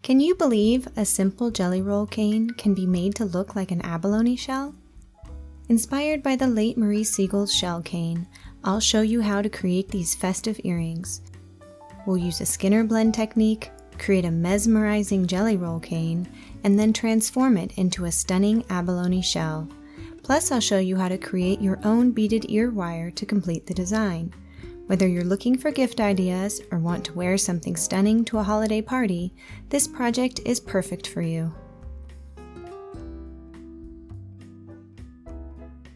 Can you believe a simple Jellyroll cane can be made to look like an abalone shell? Inspired by the late Marie Siegel's shell cane, I'll show you how to create these festive earrings. We'll use a Skinner blend technique, create a mesmerizing Jellyroll cane, and then transform it into a stunning abalone shell. Plus, I'll show you how to create your own beaded ear wire to complete the design. Whether you're looking for gift ideas or want to wear something stunning to a holiday party, this project is perfect for you.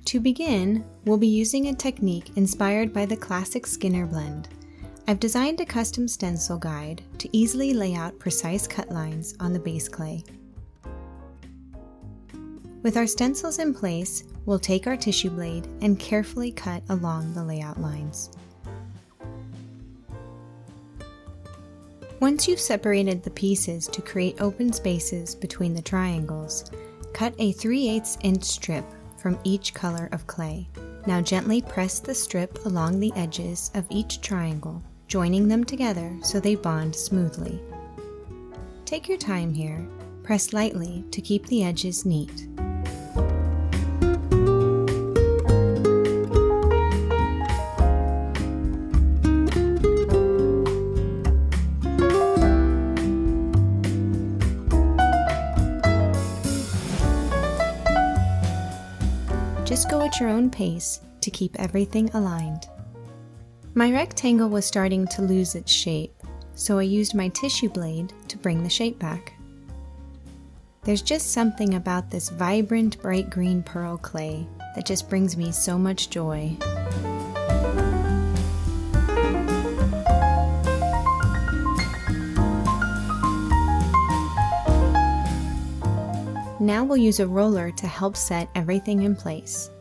To begin, we'll be using a technique inspired by the classic Skinner blend. I've designed a custom stencil guide to easily lay out precise cut lines on the base clay. With our stencils in place, we'll take our tissue blade and carefully cut along the layout lines. Once you've separated the pieces to create open spaces between the triangles, cut a 3/8 inch strip from each color of clay. Now gently press the strip along the edges of each triangle, joining them together so they bond smoothly. Take your time here, press lightly to keep the edges neat. Just go at your own pace to keep everything aligned. My rectangle was starting to lose its shape, so I used my tissue blade to bring the shape back. There's just something about this vibrant bright green pearl clay that just brings me so much joy. Now we'll use a roller to help set everything in place.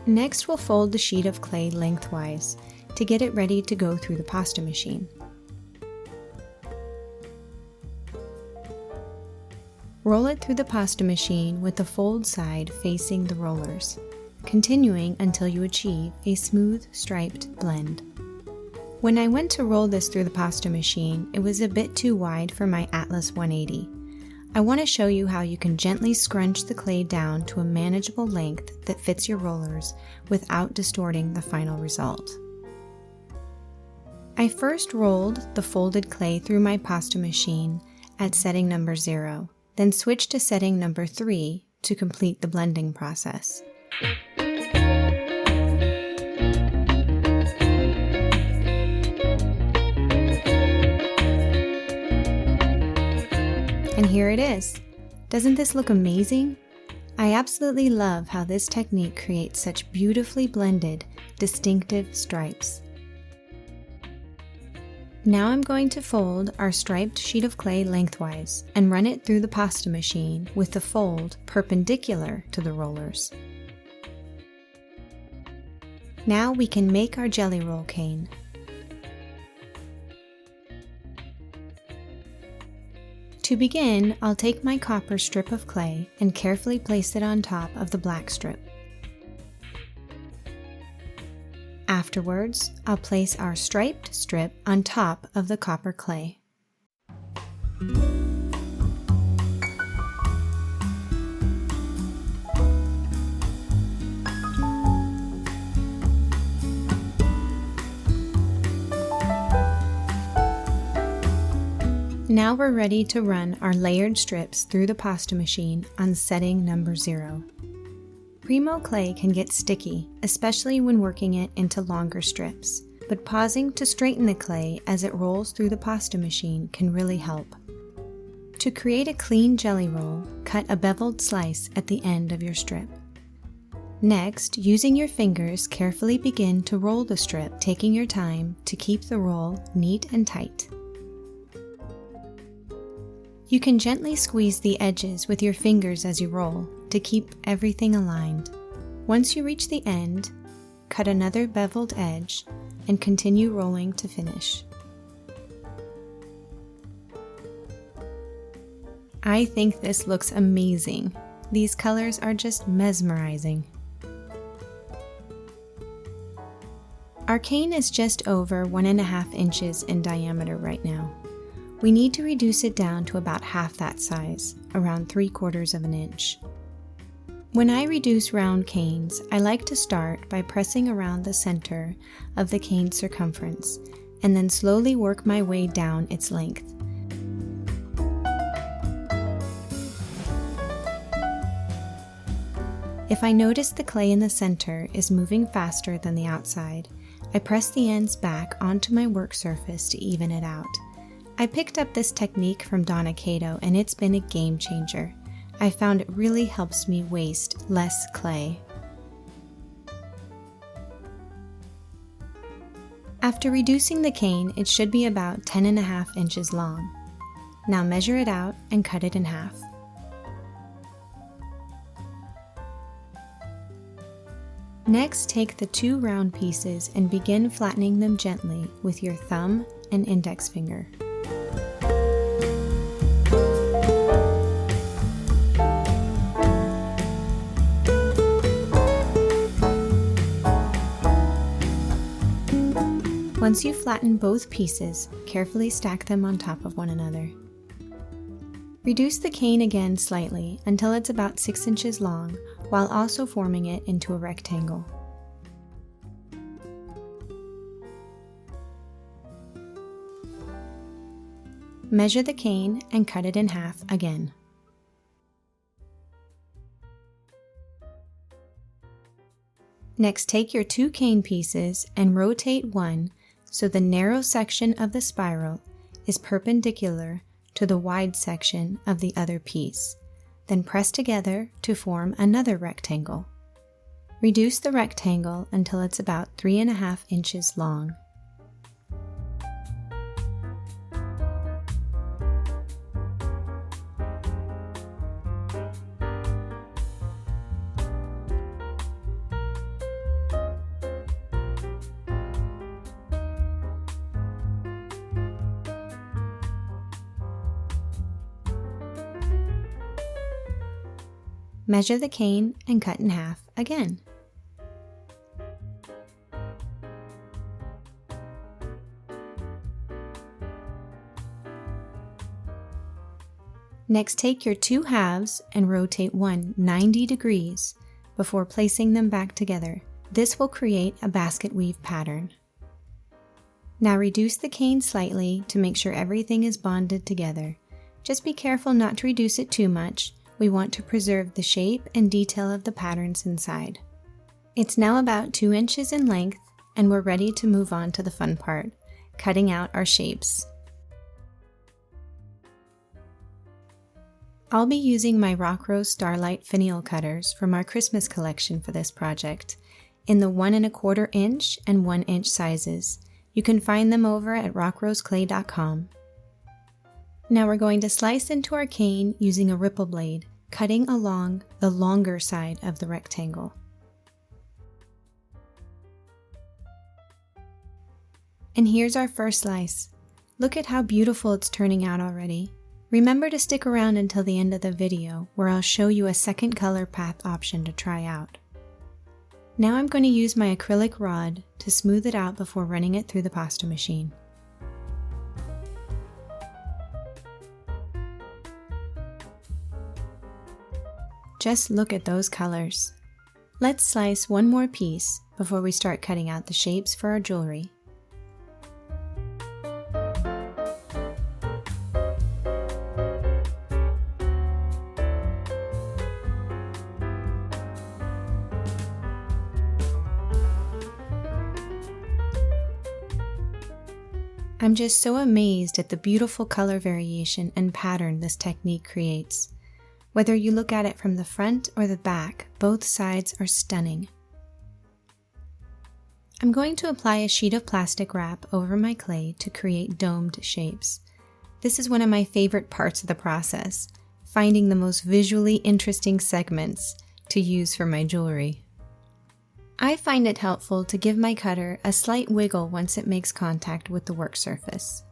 Next, we'll fold the sheet of clay lengthwise to get it ready to go through the pasta machine. Roll it through the pasta machine with the fold side facing the rollers, continuing until you achieve a smooth striped blend. When I went to roll this through the pasta machine, it was a bit too wide for my Atlas 180. I want to show you how you can gently scrunch the clay down to a manageable length that fits your rollers without distorting the final result. I first rolled the folded clay through my pasta machine at setting number 0, then switched to setting number 3 to complete the blending process. And here it is. Doesn't this look amazing? I absolutely love how this technique creates such beautifully blended, distinctive stripes. Now I'm going to fold our striped sheet of clay lengthwise and run it through the pasta machine with the fold perpendicular to the rollers. Now we can make our Jellyroll cane. To begin, I'll take my copper strip of clay and carefully place it on top of the black strip. Afterwards, I'll place our striped strip on top of the copper clay. Now we're ready to run our layered strips through the pasta machine on setting number 0. Primo clay can get sticky, especially when working it into longer strips, but pausing to straighten the clay as it rolls through the pasta machine can really help. To create a clean jelly roll, cut a beveled slice at the end of your strip. Next, using your fingers, carefully begin to roll the strip, taking your time to keep the roll neat and tight. You can gently squeeze the edges with your fingers as you roll to keep everything aligned. Once you reach the end, cut another beveled edge and continue rolling to finish. I think this looks amazing. These colors are just mesmerizing. Our cane is just over 1.5 inches in diameter right now. We need to reduce it down to about half that size, around 3/4 of an inch. When I reduce round canes, I like to start by pressing around the center of the cane circumference and then slowly work my way down its length. If I notice the clay in the center is moving faster than the outside, I press the ends back onto my work surface to even it out. I picked up this technique from Donna Cato and it's been a game changer. I found it really helps me waste less clay. After reducing the cane, it should be about 10.5 inches long. Now measure it out and cut it in half. Next, take the 2 round pieces and begin flattening them gently with your thumb and index finger. Once you flatten both pieces, carefully stack them on top of one another. Reduce the cane again slightly until it's about 6 inches long, while also forming it into a rectangle. Measure the cane and cut it in half again. Next, take your 2 cane pieces and rotate one so the narrow section of the spiral is perpendicular to the wide section of the other piece. Then press together to form another rectangle. Reduce the rectangle until it's about 3.5 inches long. Measure the cane and cut in half again. Next, take your 2 halves and rotate one 90 degrees before placing them back together. This will create a basket weave pattern. Now reduce the cane slightly to make sure everything is bonded together. Just be careful not to reduce it too much. We want to preserve the shape and detail of the patterns inside. It's now about 2 inches in length and we're ready to move on to the fun part, cutting out our shapes. I'll be using my Rock Rose Starlight finial cutters from our Christmas collection for this project, in the 1 1/4 inch and 1 inch sizes. You can find them over at rockroseclay.com. Now we're going to slice into our cane using a ripple blade, cutting along the longer side of the rectangle. And here's our first slice. Look at how beautiful it's turning out already. Remember to stick around until the end of the video, where I'll show you a second color path option to try out. Now I'm going to use my acrylic rod to smooth it out before running it through the pasta machine. Just look at those colors. Let's slice one more piece before we start cutting out the shapes for our jewelry. I'm just so amazed at the beautiful color variation and pattern this technique creates. Whether you look at it from the front or the back, both sides are stunning. I'm going to apply a sheet of plastic wrap over my clay to create domed shapes. This is one of my favorite parts of the process, finding the most visually interesting segments to use for my jewelry. I find it helpful to give my cutter a slight wiggle once it makes contact with the work surface.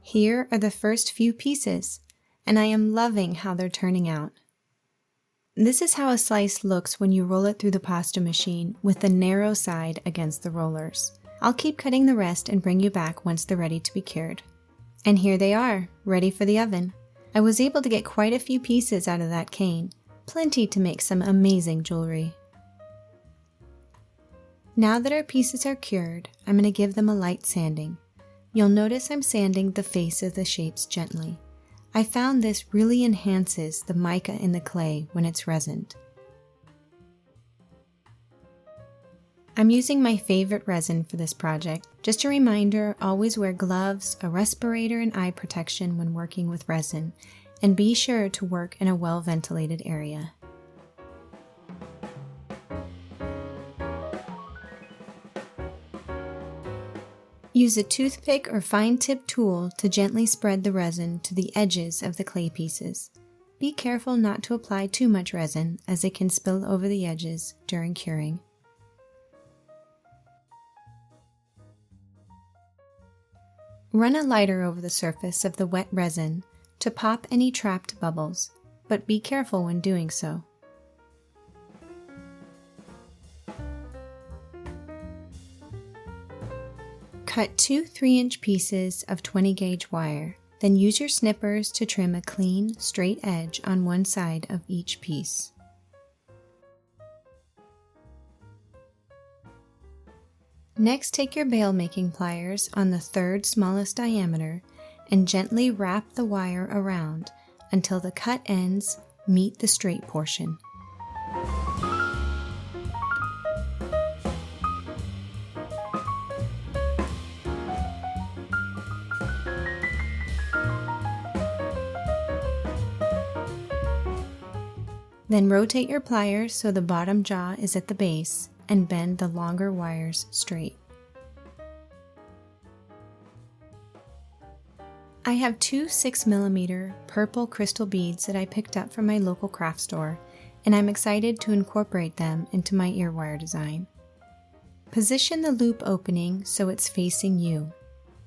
Here are the first few pieces, and I am loving how they're turning out. This is how a slice looks when you roll it through the pasta machine with the narrow side against the rollers. I'll keep cutting the rest and bring you back once they're ready to be cured. And here they are, ready for the oven. I was able to get quite a few pieces out of that cane, plenty to make some amazing jewelry. Now that our pieces are cured, I'm going to give them a light sanding. You'll notice I'm sanding the face of the shapes gently. I found this really enhances the mica in the clay when it's resined. I'm using my favorite resin for this project. Just a reminder, always wear gloves, a respirator, and eye protection when working with resin, and be sure to work in a well-ventilated area. Use a toothpick or fine-tip tool to gently spread the resin to the edges of the clay pieces. Be careful not to apply too much resin, as it can spill over the edges during curing. Run a lighter over the surface of the wet resin to pop any trapped bubbles, but be careful when doing so. Cut two 3-inch pieces of 20-gauge wire, then use your snippers to trim a clean, straight edge on one side of each piece. Next, take your bail making pliers on the third smallest diameter and gently wrap the wire around until the cut ends meet the straight portion. Then rotate your pliers so the bottom jaw is at the base and bend the longer wires straight. I have two 6mm purple crystal beads that I picked up from my local craft store, and I'm excited to incorporate them into my earwire design. Position the loop opening so it's facing you.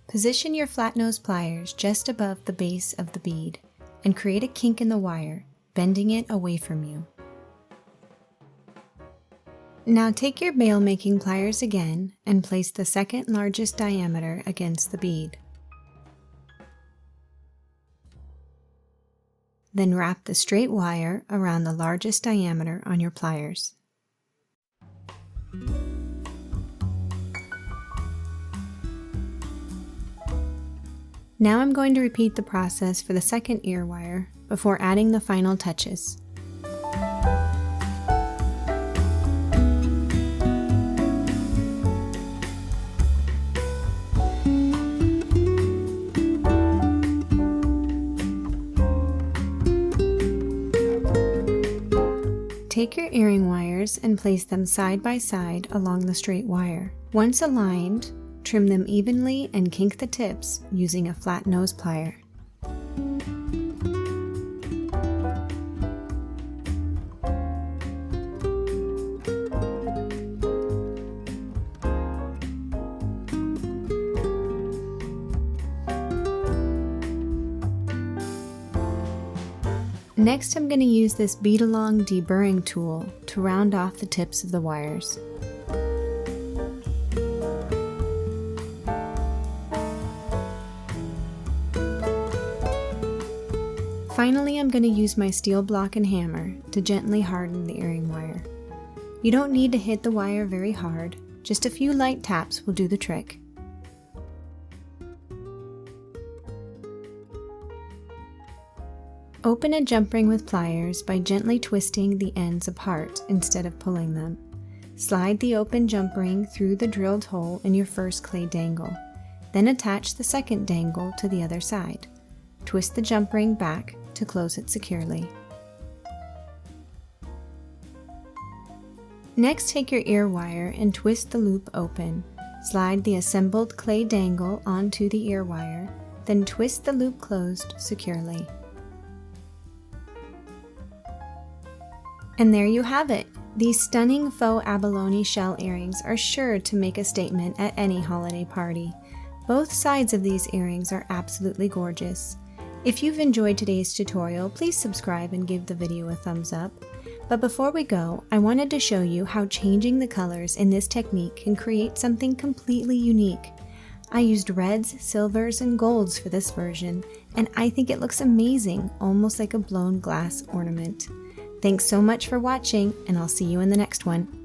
Position your flat nose pliers just above the base of the bead and create a kink in the wire, bending it away from you. Now take your bail making pliers again and place the second largest diameter against the bead. Then wrap the straight wire around the largest diameter on your pliers. Now I'm going to repeat the process for the second ear wire before adding the final touches. Take your earring wires and place them side by side along the straight wire. Once aligned, trim them evenly and kink the tips using a flat nose plier. Next, I'm going to use this bead-along deburring tool to round off the tips of the wires. Finally, I'm going to use my steel block and hammer to gently harden the earring wire. You don't need to hit the wire very hard, just a few light taps will do the trick. Open a jump ring with pliers by gently twisting the ends apart instead of pulling them. Slide the open jump ring through the drilled hole in your first clay dangle. Then attach the second dangle to the other side. Twist the jump ring back to close it securely. Next, take your ear wire and twist the loop open. Slide the assembled clay dangle onto the ear wire, then twist the loop closed securely. And there you have it! These stunning faux abalone shell earrings are sure to make a statement at any holiday party. Both sides of these earrings are absolutely gorgeous. If you've enjoyed today's tutorial, please subscribe and give the video a thumbs up. But before we go, I wanted to show you how changing the colors in this technique can create something completely unique. I used reds, silvers, and golds for this version, and I think it looks amazing, almost like a blown glass ornament. Thanks so much for watching, and I'll see you in the next one.